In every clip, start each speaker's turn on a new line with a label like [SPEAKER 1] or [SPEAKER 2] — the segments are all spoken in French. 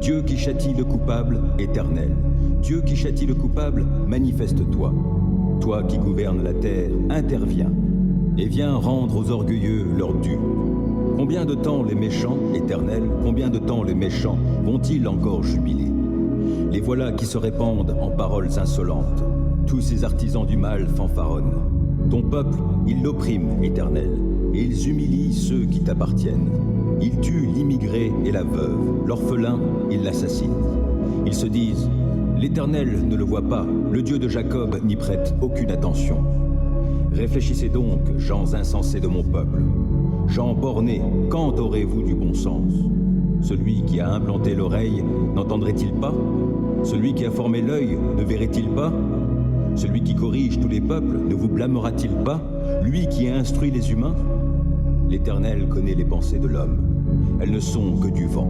[SPEAKER 1] Dieu qui châtie le coupable, éternel. Dieu qui châtie le coupable, manifeste-toi. Toi qui gouvernes la terre, interviens. Et viens rendre aux orgueilleux leur dû. Combien de temps les méchants, éternel, combien de temps les méchants vont-ils encore jubiler? Les voilà qui se répandent en paroles insolentes. Tous ces artisans du mal fanfaronnent. Ton peuple, ils l'oppriment, éternel, et ils humilient ceux qui t'appartiennent. Ils tuent l'immigré et la veuve, l'orphelin, ils l'assassinent. Ils se disent, l'Éternel ne le voit pas, le Dieu de Jacob n'y prête aucune attention. Réfléchissez donc, gens insensés de mon peuple. Gens bornés, quand aurez-vous du bon sens? Celui qui a implanté l'oreille, n'entendrait-il pas? Celui qui a formé l'œil, ne verrait-il pas? Celui qui corrige tous les peuples, ne vous blâmera-t-il pas? Lui qui a instruit les humains? L'Éternel connaît les pensées de l'homme. Elles ne sont que du vent.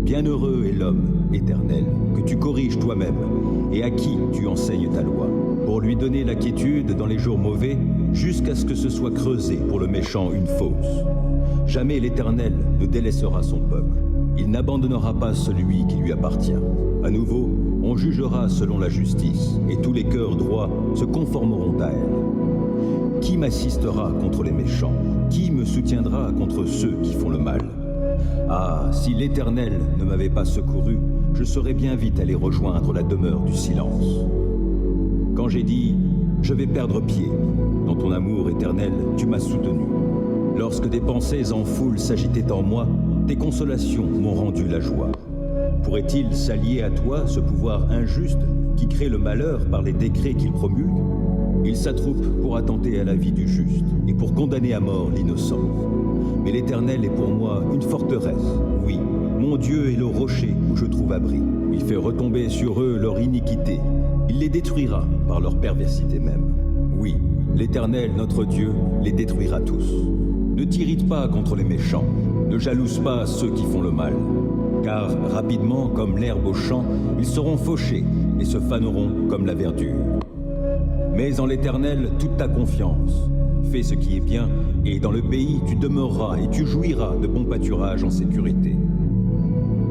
[SPEAKER 1] Bienheureux est l'homme, Éternel, que tu corriges toi-même, et à qui tu enseignes ta loi, pour lui donner la quiétude dans les jours mauvais, jusqu'à ce que ce soit creusé pour le méchant une fosse. Jamais l'Éternel ne délaissera son peuple. Il n'abandonnera pas celui qui lui appartient. À nouveau, on jugera selon la justice, et tous les cœurs droits se conformeront à elle. Qui m'assistera contre les méchants? Qui me soutiendra contre ceux qui font le mal? Ah, si l'Éternel ne m'avait pas secouru, je serais bien vite allé rejoindre la demeure du silence. Quand j'ai dit « Je vais perdre pied », dans ton amour éternel, tu m'as soutenu. Lorsque des pensées en foule s'agitaient en moi, tes consolations m'ont rendu la joie. Pourrait-il s'allier à toi, ce pouvoir injuste, qui crée le malheur par les décrets qu'il promulgue? Il s'attroupe pour attenter à la vie du juste, et pour condamner à mort l'innocent. Mais l'Éternel est pour moi une forteresse, oui, mon Dieu est le rocher où je trouve abri. Il fait retomber sur eux leur iniquité, il les détruira par leur perversité même. Oui, l'Éternel, notre Dieu, les détruira tous. Ne t'irrite pas contre les méchants, ne jalouse pas ceux qui font le mal, car rapidement, comme l'herbe au champ, ils seront fauchés et se faneront comme la verdure. Mets en l'Éternel toute ta confiance. Fais ce qui est bien, et dans le pays tu demeureras et tu jouiras de bon pâturage en sécurité.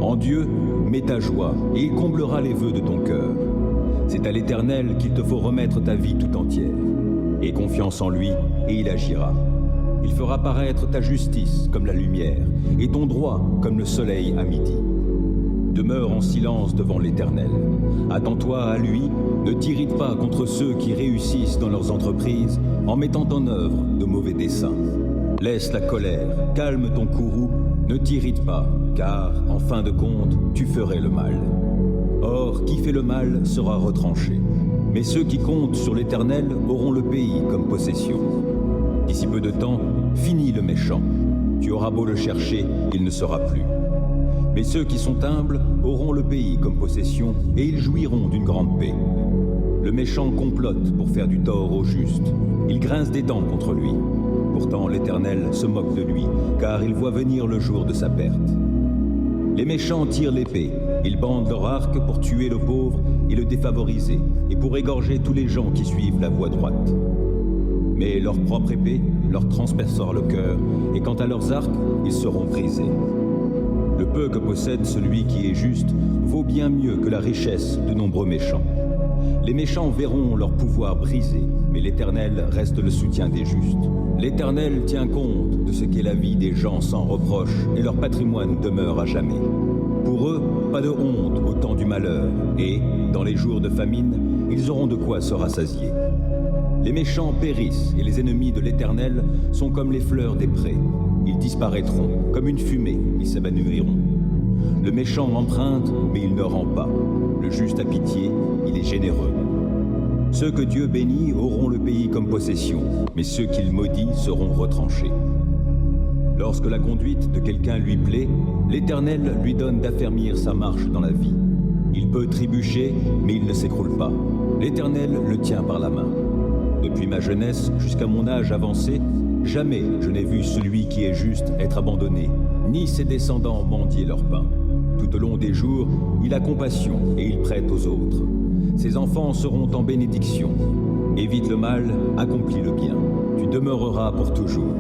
[SPEAKER 1] En Dieu, mets ta joie, et il comblera les vœux de ton cœur. C'est à l'Éternel qu'il te faut remettre ta vie tout entière. Aie confiance en lui, et il agira. Il fera paraître ta justice comme la lumière, et ton droit comme le soleil à midi. Demeure en silence devant l'Éternel. Attends-toi à lui, ne t'irrite pas contre ceux qui réussissent dans leurs entreprises en mettant en œuvre de mauvais desseins. Laisse la colère, calme ton courroux, ne t'irrite pas, car, en fin de compte, tu ferais le mal. Or, qui fait le mal sera retranché. Mais ceux qui comptent sur l'Éternel auront le pays comme possession. D'ici peu de temps, finis le méchant. Tu auras beau le chercher, il ne sera plus. Mais ceux qui sont humbles auront le pays comme possession et ils jouiront d'une grande paix. Le méchant complote pour faire du tort au juste. Il grince des dents contre lui. Pourtant l'Éternel se moque de lui, car il voit venir le jour de sa perte. Les méchants tirent l'épée. Ils bandent leur arc pour tuer le pauvre et le défavoriser, et pour égorger tous les gens qui suivent la voie droite. Mais leur propre épée leur transpercera le cœur, et quant à leurs arcs, ils seront brisés. Le peu que possède celui qui est juste vaut bien mieux que la richesse de nombreux méchants. Les méchants verront leur pouvoir brisé, mais l'Éternel reste le soutien des justes. L'Éternel tient compte de ce qu'est la vie des gens sans reproche, et leur patrimoine demeure à jamais. Pour eux, pas de honte au temps du malheur, et, dans les jours de famine, ils auront de quoi se rassasier. Les méchants périssent, et les ennemis de l'Éternel sont comme les fleurs des prés. Ils disparaîtront, comme une fumée, ils s'évanouiront. Le méchant emprunte, mais il ne rend pas. Le juste a pitié, il est généreux. Ceux que Dieu bénit auront le pays comme possession, mais ceux qu'il maudit seront retranchés. Lorsque la conduite de quelqu'un lui plaît, l'Éternel lui donne d'affermir sa marche dans la vie. Il peut trébucher, mais il ne s'écroule pas. L'Éternel le tient par la main. Depuis ma jeunesse jusqu'à mon âge avancé, jamais je n'ai vu celui qui est juste être abandonné, ni ses descendants mendier leur pain. Tout au long des jours, il a compassion et il prête aux autres. Ses enfants seront en bénédiction. Évite le mal, accomplis le bien. Tu demeureras pour toujours.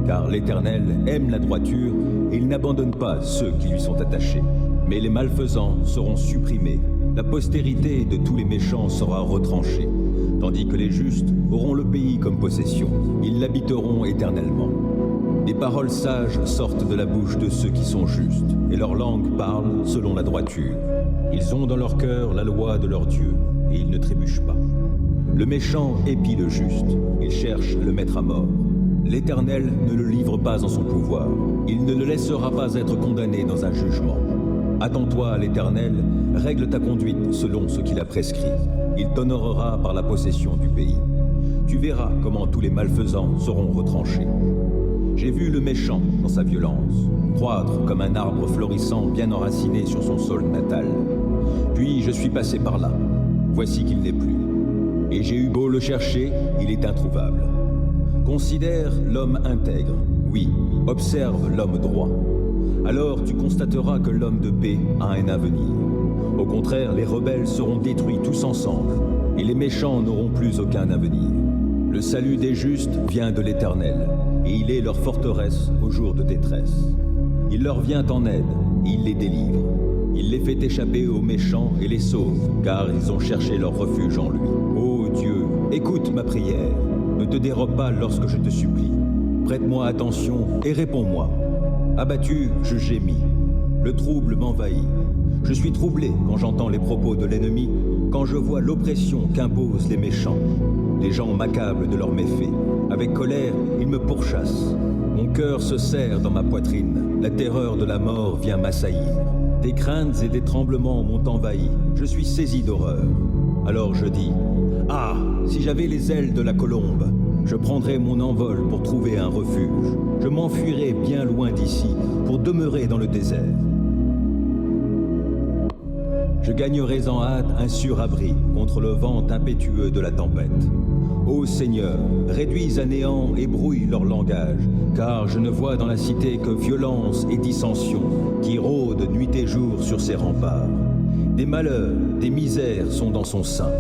[SPEAKER 1] Car l'Éternel aime la droiture et il n'abandonne pas ceux qui lui sont attachés. Mais les malfaisants seront supprimés, la postérité de tous les méchants sera retranchée, tandis que les justes auront le pays comme possession, ils l'habiteront éternellement. Des paroles sages sortent de la bouche de ceux qui sont justes, et leur langue parle selon la droiture. Ils ont dans leur cœur la loi de leur Dieu, et ils ne trébuchent pas. Le méchant épie le juste, il cherche à le mettre à mort. L'Éternel ne le livre pas en son pouvoir, il ne le laissera pas être condamné dans un jugement. Attends-toi à l'Éternel, règle ta conduite selon ce qu'il a prescrit. Il t'honorera par la possession du pays. Tu verras comment tous les malfaisants seront retranchés. J'ai vu le méchant dans sa violence, croître comme un arbre florissant bien enraciné sur son sol natal. Puis je suis passé par là, voici qu'il n'est plus. Et j'ai eu beau le chercher, il est introuvable. Considère l'homme intègre, oui, observe l'homme droit. Alors tu constateras que l'homme de paix a un avenir. Au contraire, les rebelles seront détruits tous ensemble, et les méchants n'auront plus aucun avenir. Le salut des justes vient de l'Éternel, et il est leur forteresse au jour de détresse. Il leur vient en aide, et il les délivre. Il les fait échapper aux méchants et les sauve, car ils ont cherché leur refuge en lui. Ô Dieu, écoute ma prière, ne te dérobe pas lorsque je te supplie. Prête-moi attention et réponds-moi. Abattu, je gémis. Le trouble m'envahit. Je suis troublé quand j'entends les propos de l'ennemi, quand je vois l'oppression qu'imposent les méchants. Les gens m'accablent de leurs méfaits. Avec colère, ils me pourchassent. Mon cœur se serre dans ma poitrine. La terreur de la mort vient m'assaillir. Des craintes et des tremblements m'ont envahi. Je suis saisi d'horreur. Alors je dis, « Ah, si j'avais les ailes de la colombe, je prendrais mon envol pour trouver un refuge. Je m'enfuirais bien loin d'ici pour demeurer dans le désert. Je gagnerais en hâte un sûr abri contre le vent impétueux de la tempête. Ô Seigneur, réduis à néant et brouille leur langage, car je ne vois dans la cité que violence et dissension qui rôdent nuit et jour sur ses remparts. Des malheurs, des misères sont dans son sein.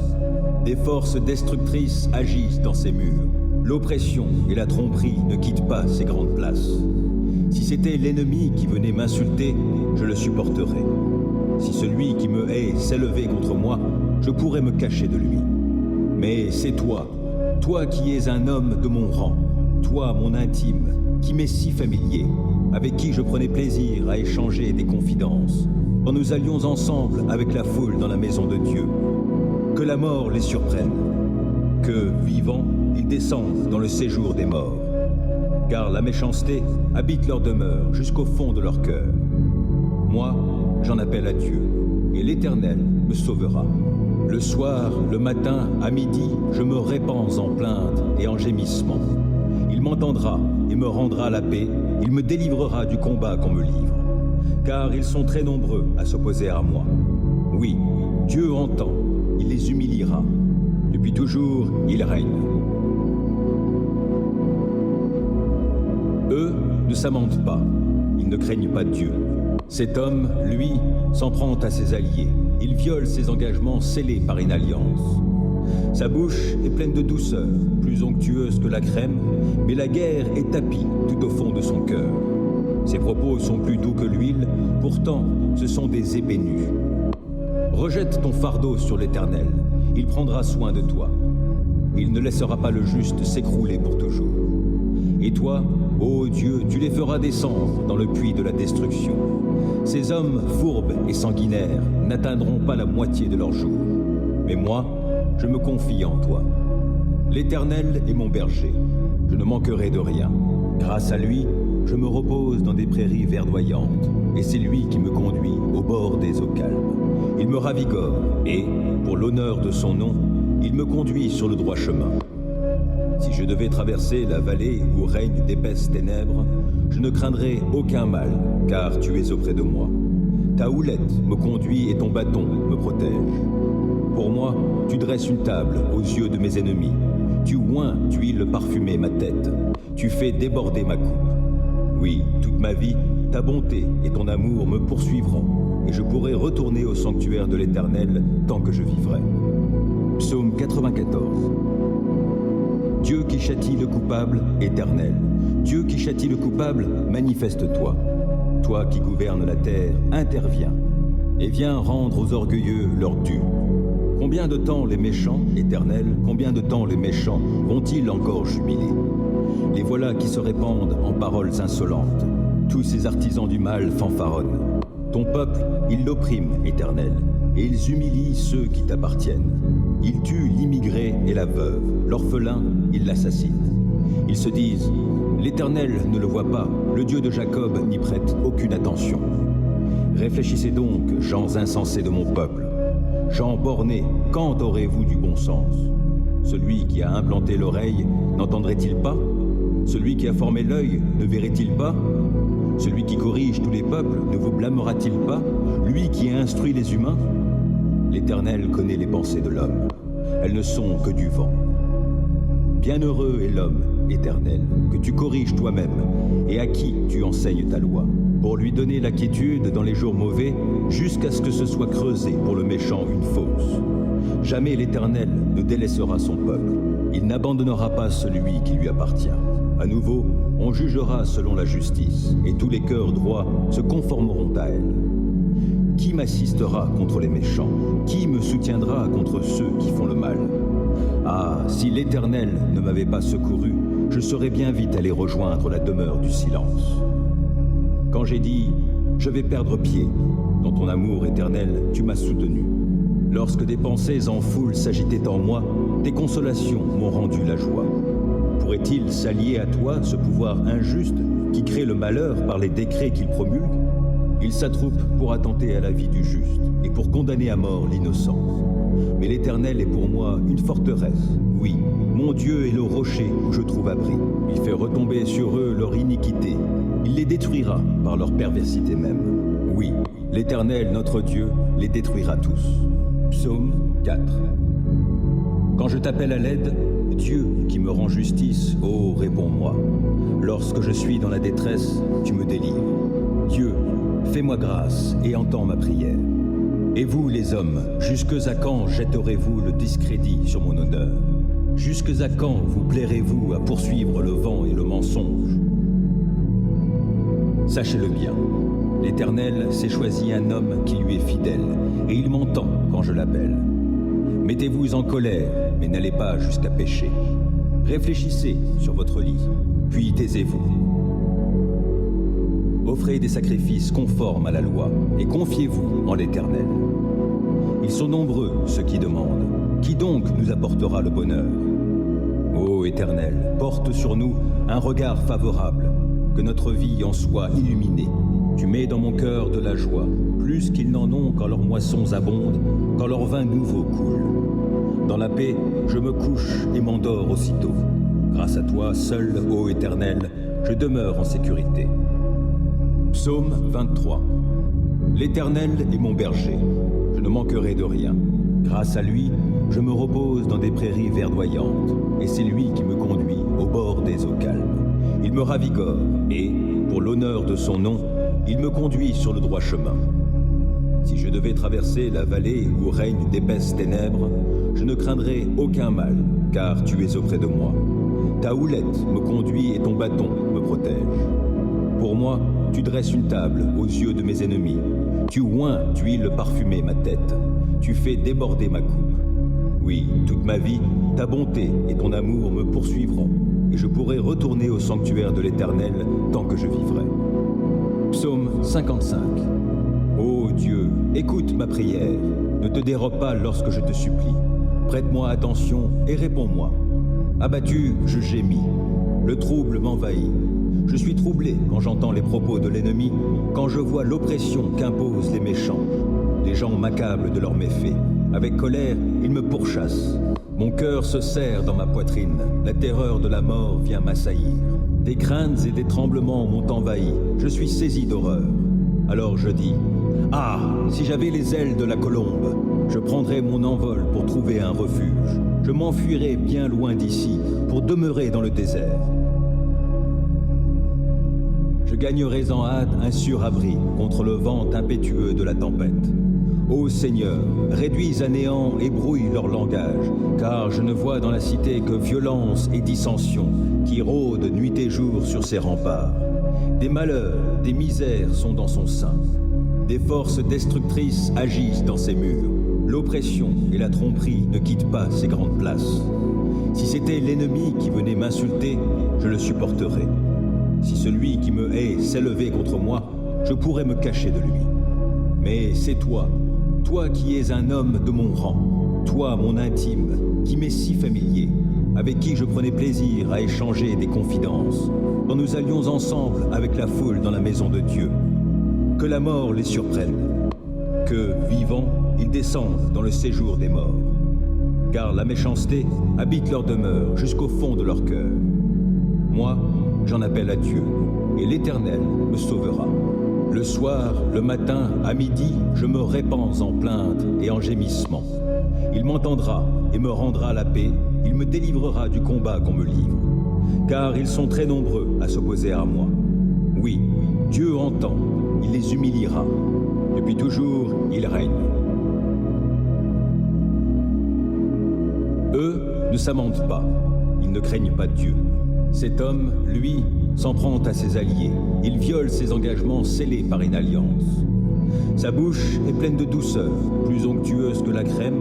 [SPEAKER 1] Des forces destructrices agissent dans ses murs. L'oppression et la tromperie ne quittent pas ces grandes places. Si c'était l'ennemi qui venait m'insulter, je le supporterais. Si celui qui me hait s'élevait contre moi, je pourrais me cacher de lui. Mais c'est toi, toi qui es un homme de mon rang, toi mon intime, qui m'est si familier, avec qui je prenais plaisir à échanger des confidences, quand nous allions ensemble avec la foule dans la maison de Dieu. Que la mort les surprenne, que, vivants, ils descendent dans le séjour des morts. Car la méchanceté habite leur demeure jusqu'au fond de leur cœur. Moi, j'en appelle à Dieu, et l'Éternel me sauvera. Le soir, le matin, à midi, je me répands en plaintes et en gémissements. Il m'entendra et me rendra la paix, il me délivrera du combat qu'on me livre. Car ils sont très nombreux à s'opposer à moi. Oui, Dieu entend, il les humiliera. Depuis toujours, il règne. Eux ne s'amentent pas, ils ne craignent pas Dieu. Cet homme, lui, s'en prend à ses alliés. Il viole ses engagements scellés par une alliance. Sa bouche est pleine de douceur, plus onctueuse que la crème, mais la guerre est tapie tout au fond de son cœur. Ses propos sont plus doux que l'huile, pourtant ce sont des épées nues. Rejette ton fardeau sur l'Éternel, il prendra soin de toi. Il ne laissera pas le juste s'écrouler pour toujours. Et toi, ô Dieu, tu les feras descendre dans le puits de la destruction. Ces hommes fourbes et sanguinaires n'atteindront pas la moitié de leur jour. Mais moi, je me confie en toi. L'Éternel est mon berger, je ne manquerai de rien. Grâce à lui, je me repose dans des prairies verdoyantes, et c'est lui qui me conduit au bord des eaux calmes. Il me ravigore, et, pour l'honneur de son nom, il me conduit sur le droit chemin. Si je devais traverser la vallée où règnent d'épaisses ténèbres, je ne craindrai aucun mal, car tu es auprès de moi. Ta houlette me conduit et ton bâton me protège. Pour moi, tu dresses une table aux yeux de mes ennemis. Tu oins d'huile parfumée ma tête. Tu fais déborder ma coupe. Oui, toute ma vie, ta bonté et ton amour me poursuivront, et je pourrai retourner au sanctuaire de l'Éternel tant que je vivrai. Psaume 94. Dieu qui châtie le coupable, Éternel. Dieu qui châtie le coupable, manifeste-toi. Toi qui gouvernes la terre, interviens. et viens rendre aux orgueilleux leur dû. Combien de temps les méchants, Éternel, combien de temps les méchants vont-ils encore jubiler? Les voilà qui se répandent en paroles insolentes. Tous ces artisans du mal fanfaronnent. Ton peuple, ils l'oppriment, Éternel, et ils humilient ceux qui t'appartiennent. Ils tuent l'immigré et la veuve, l'orphelin, ils l'assassinent. Ils se disent, l'Éternel ne le voit pas, le Dieu de Jacob n'y prête aucune attention. Réfléchissez donc, gens insensés de mon peuple. Gens bornés, quand aurez-vous du bon sens? Celui qui a implanté l'oreille, n'entendrait-il pas? Celui qui a formé l'œil, ne verrait-il pas? Celui qui corrige tous les peuples, ne vous blâmera-t-il pas? Lui qui a instruit les humains? L'Éternel connaît les pensées de l'homme. Elles ne sont que du vent. Bienheureux est l'homme, Éternel, que tu corriges toi-même, et à qui tu enseignes ta loi, pour lui donner la quiétude dans les jours mauvais, jusqu'à ce que ce soit creusé pour le méchant une fosse. Jamais l'Éternel ne délaissera son peuple. Il n'abandonnera pas celui qui lui appartient. À nouveau, on jugera selon la justice, et tous les cœurs droits se conformeront à elle. Qui m'assistera contre les méchants? Qui me soutiendra contre ceux qui font le mal? Ah, si l'Éternel ne m'avait pas secouru, je serais bien vite allé rejoindre la demeure du silence. Quand j'ai dit « Je vais perdre pied », dans ton amour éternel, tu m'as soutenu. Lorsque des pensées en foule s'agitaient en moi, tes consolations m'ont rendu la joie. Pourrait-il s'allier à toi, ce pouvoir injuste, qui crée le malheur par les décrets qu'il promulgue? Il s'attroupe pour attenter à la vie du juste et pour condamner à mort l'innocent. Mais l'Éternel est pour moi une forteresse. Oui, mon Dieu est le rocher où je trouve abri. Il fait retomber sur eux leur iniquité. Il les détruira par leur perversité même. Oui, l'Éternel, notre Dieu, les détruira tous. Psaume 4. Quand je t'appelle à l'aide, Dieu qui me rend justice, oh, réponds-moi. Lorsque je suis dans la détresse, tu me délivres. Dieu, fais-moi grâce et entends ma prière. Et vous, les hommes, jusque à quand jetterez-vous le discrédit sur mon honneur? Jusque à quand vous plairez-vous à poursuivre le vent et le mensonge? Sachez-le bien, l'Éternel s'est choisi un homme qui lui est fidèle, et il m'entend quand je l'appelle. Mettez-vous en colère, mais n'allez pas jusqu'à pécher. Réfléchissez sur votre lit, puis taisez-vous. Offrez des sacrifices conformes à la loi, et confiez-vous en l'Éternel. Ils sont nombreux, ceux qui demandent. Qui donc nous apportera le bonheur? Ô Éternel, porte sur nous un regard favorable, que notre vie en soit illuminée. Tu mets dans mon cœur de la joie, plus qu'ils n'en ont quand leurs moissons abondent, quand leur vin nouveau coule. Dans la paix, je me couche et m'endors aussitôt. Grâce à toi, seul, ô Éternel, je demeure en sécurité. Psaume 23. L'Éternel est mon berger, je ne manquerai de rien. Grâce à lui, je me repose dans des prairies verdoyantes, et c'est lui qui me conduit au bord des eaux calmes. Il me ravigore, et, pour l'honneur de son nom, il me conduit sur le droit chemin. Si je devais traverser la vallée où règnent d'épaisses ténèbres, je ne craindrai aucun mal, car tu es auprès de moi. Ta houlette me conduit et ton bâton me protège. Pour moi, tu dresses une table aux yeux de mes ennemis. Tu oins d'huile parfumée ma tête. Tu fais déborder ma coupe. Oui, toute ma vie, ta bonté et ton amour me poursuivront, et je pourrai retourner au sanctuaire de l'Éternel tant que je vivrai. Psaume 55. Ô Dieu, écoute ma prière. Ne te dérobe pas lorsque je te supplie. Prête-moi attention et réponds-moi. Abattu, je gémis. Le trouble m'envahit. Je suis troublé quand j'entends les propos de l'ennemi, quand je vois l'oppression qu'imposent les méchants. Les gens m'accablent de leurs méfaits. Avec colère, ils me pourchassent. Mon cœur se serre dans ma poitrine. La terreur de la mort vient m'assaillir. Des craintes et des tremblements m'ont envahi. Je suis saisi d'horreur. Alors je dis, « Ah, si j'avais les ailes de la colombe, je prendrais mon envol pour trouver un refuge. Je m'enfuirais bien loin d'ici pour demeurer dans le désert. Je gagnerais en hâte un sûr abri contre le vent impétueux de la tempête. Ô Seigneur, réduis à néant et brouille leur langage, car je ne vois dans la cité que violence et dissension qui rôdent nuit et jour sur ses remparts. Des malheurs, des misères sont dans son sein. Des forces destructrices agissent dans ces murs. L'oppression et la tromperie ne quittent pas ces grandes places. Si c'était l'ennemi qui venait m'insulter, je le supporterais. Si celui qui me hait s'élevait contre moi, je pourrais me cacher de lui. Mais c'est toi, toi qui es un homme de mon rang, toi mon intime, qui m'est si familier, avec qui je prenais plaisir à échanger des confidences, quand nous allions ensemble avec la foule dans la maison de Dieu. Que la mort les surprenne, que, vivants, ils descendent dans le séjour des morts. Car la méchanceté habite leur demeure jusqu'au fond de leur cœur. Moi, j'en appelle à Dieu, et l'Éternel me sauvera. Le soir, le matin, à midi, je me répands en plaintes et en gémissements. Il m'entendra et me rendra la paix, il me délivrera du combat qu'on me livre. Car ils sont très nombreux à s'opposer à moi. Oui, Dieu entend, il les humiliera. Depuis toujours, il règne. Eux ne s'amendent pas, ils ne craignent pas Dieu. Cet homme, lui, s'en prend à ses alliés. Il viole ses engagements scellés par une alliance. Sa bouche est pleine de douceur, plus onctueuse que la crème,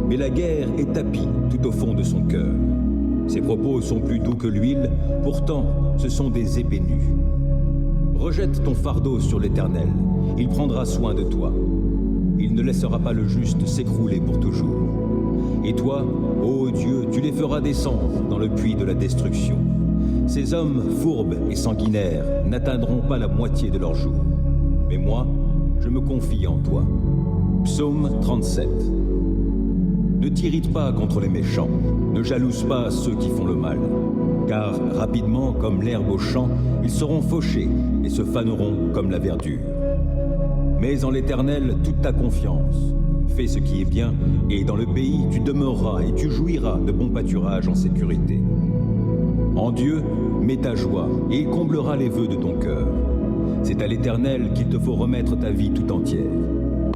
[SPEAKER 1] mais la guerre est tapie tout au fond de son cœur. Ses propos sont plus doux que l'huile, pourtant ce sont des épées nues. Rejette ton fardeau sur l'Éternel, il prendra soin de toi. Il ne laissera pas le juste s'écrouler pour toujours. Et toi, ô Dieu, tu les feras descendre dans le puits de la destruction. Ces hommes fourbes et sanguinaires n'atteindront pas la moitié de leur jour. Mais moi, je me confie en toi. Psaume 37. Ne t'irrite pas contre les méchants, ne jalouse pas ceux qui font le mal. Car rapidement, comme l'herbe au champ, ils seront fauchés et se faneront comme la verdure. Mets en l'Éternel toute ta confiance. Fais ce qui est bien, et dans le pays tu demeureras et tu jouiras de bons pâturages en sécurité. En Dieu, mets ta joie, et il comblera les vœux de ton cœur. C'est à l'Éternel qu'il te faut remettre ta vie tout entière.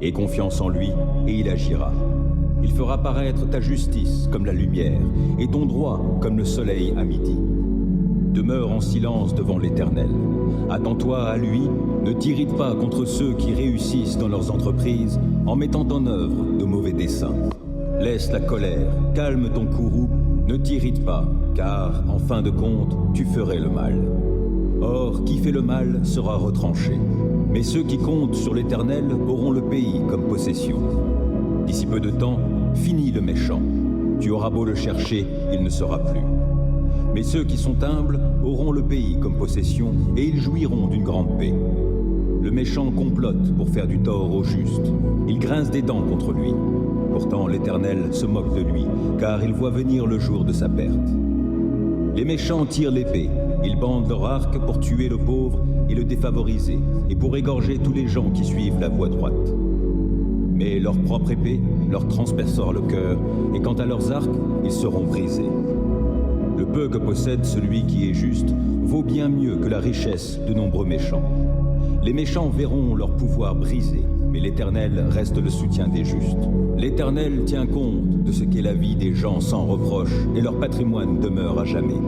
[SPEAKER 1] Aie confiance en lui, et il agira. Il fera paraître ta justice comme la lumière, et ton droit comme le soleil à midi. Demeure en silence devant l'Éternel. Attends-toi à lui, ne t'irrite pas contre ceux qui réussissent dans leurs entreprises en mettant en œuvre de mauvais desseins. Laisse la colère, calme ton courroux, ne t'irrite pas, car, en fin de compte, tu ferais le mal. Or, qui fait le mal sera retranché. Mais ceux qui comptent sur l'Éternel auront le pays comme possession. D'ici peu de temps, finis le méchant. Tu auras beau le chercher, il ne sera plus. Mais ceux qui sont humbles auront le pays comme possession, et ils jouiront d'une grande paix. Le méchant complote pour faire du tort au juste. Il grince des dents contre lui. Pourtant l'Éternel se moque de lui, car il voit venir le jour de sa perte. Les méchants tirent l'épée, ils bandent leur arc pour tuer le pauvre et le défavoriser, et pour égorger tous les gens qui suivent la voie droite. Mais leur propre épée leur transpercera le cœur, et quant à leurs arcs, ils seront brisés. Le peu que possède celui qui est juste vaut bien mieux que la richesse de nombreux méchants. Les méchants verront leur pouvoir brisé, mais l'Éternel reste le soutien des justes. L'Éternel tient compte de ce qu'est la vie des gens sans reproche, et leur patrimoine demeure à jamais.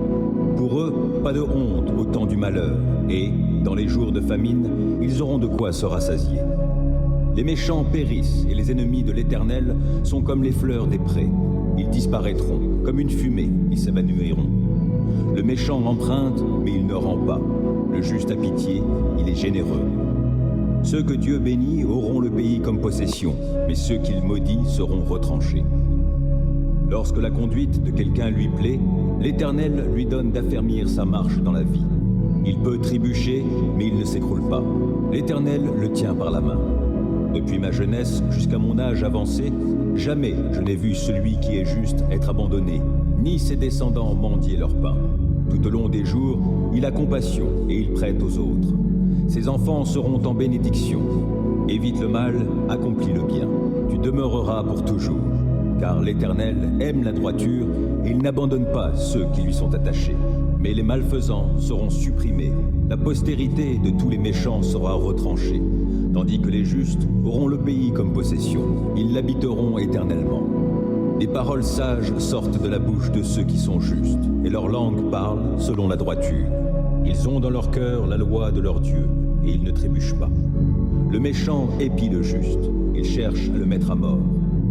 [SPEAKER 1] Pour eux, pas de honte au temps du malheur, et, dans les jours de famine, ils auront de quoi se rassasier. Les méchants périssent, et les ennemis de l'Éternel sont comme les fleurs des prés. Ils disparaîtront, comme une fumée, ils s'évanouiront. Le méchant emprunte, mais il ne rend pas. Le juste a pitié, il est généreux. Ceux que Dieu bénit auront le pays comme possession, mais ceux qu'il maudit seront retranchés. Lorsque la conduite de quelqu'un lui plaît, l'Éternel lui donne d'affermir sa marche dans la vie. Il peut trébucher, mais il ne s'écroule pas. L'Éternel le tient par la main. Depuis ma jeunesse jusqu'à mon âge avancé, jamais je n'ai vu celui qui est juste être abandonné, ni ses descendants mendier leur pain. Tout au long des jours, il a compassion et il prête aux autres. Ses enfants seront en bénédiction. Évite le mal, accomplis le bien. Tu demeureras pour toujours. Car l'Éternel aime la droiture et il n'abandonne pas ceux qui lui sont attachés. Mais les malfaisants seront supprimés. La postérité de tous les méchants sera retranchée. Tandis que les justes auront le pays comme possession. Ils l'habiteront éternellement. Des paroles sages sortent de la bouche de ceux qui sont justes, et leur langue parle selon la droiture. Ils ont dans leur cœur la loi de leur Dieu, et ils ne trébuchent pas. Le méchant épie le juste, il cherche à le mettre à mort.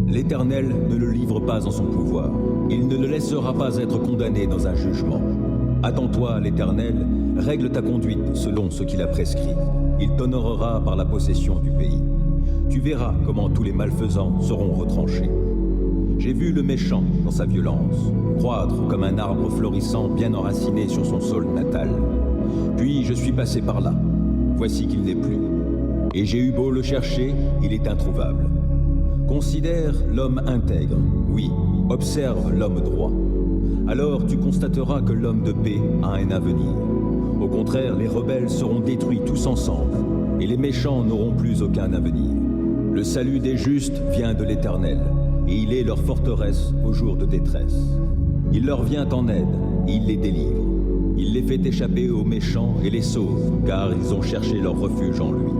[SPEAKER 1] L'Éternel ne le livre pas en son pouvoir, il ne le laissera pas être condamné dans un jugement. Attends-toi à l'Éternel, règle ta conduite selon ce qu'il a prescrit. Il t'honorera par la possession du pays. Tu verras comment tous les malfaisants seront retranchés. J'ai vu le méchant dans sa violence, croître comme un arbre florissant bien enraciné sur son sol natal. Puis je suis passé par là, voici qu'il n'est plus. Et j'ai eu beau le chercher, il est introuvable. Considère l'homme intègre, oui, observe l'homme droit. Alors tu constateras que l'homme de paix a un avenir. Au contraire, les rebelles seront détruits tous ensemble, et les méchants n'auront plus aucun avenir. Le salut des justes vient de l'Éternel, et il est leur forteresse au jour de détresse. Il leur vient en aide, et il les délivre. Il les fait échapper aux méchants et les sauve, car ils ont cherché leur refuge en lui.